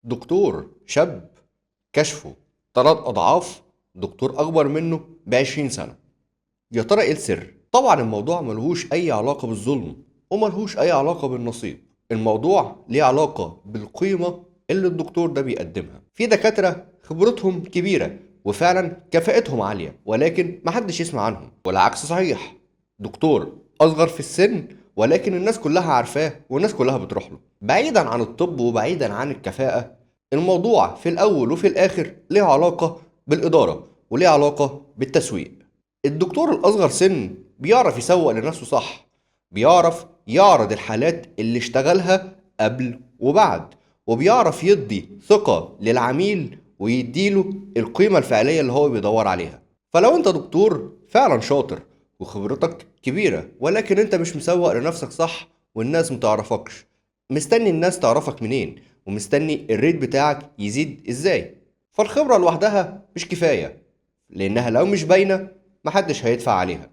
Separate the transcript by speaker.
Speaker 1: دكتور شاب كشفه 3 أضعاف دكتور أكبر منه ب20 سنة. يا ترى إيه السر؟ طبعا الموضوع ملهوش أي علاقة بالظلم وملهوش أي علاقة بالنصيب. الموضوع ليه علاقة بالقيمة اللي الدكتور ده بيقدمها. في دكاترة خبرتهم كبيرة وفعلا كفاءتهم عالية ولكن محدش يسمع عنهم، والعكس صحيح. دكتور أصغر في السن ولكن الناس كلها عارفاه والناس كلها بتروح له. بعيدا عن الطب وبعيدا عن الكفاءة، الموضوع في الأول وفي الآخر ليه علاقة بالإدارة وليه علاقة بالتسويق. الدكتور الأصغر سن بيعرف يسوق لنفسه صح، بيعرف يعرض الحالات اللي اشتغلها قبل وبعد، وبيعرف يدي ثقة للعميل ويديله القيمة الفعلية اللي هو بيدور عليها. فلو انت دكتور فعلا شاطر وخبرتك كبيرة ولكن انت مش مسوق لنفسك صح والناس متعرفكش، مستني الناس تعرفك منين؟ ومستني الريت بتاعك يزيد ازاي؟ فالخبرة لوحدها مش كفاية، لأنها لو مش باينة محدش هيدفع عليها.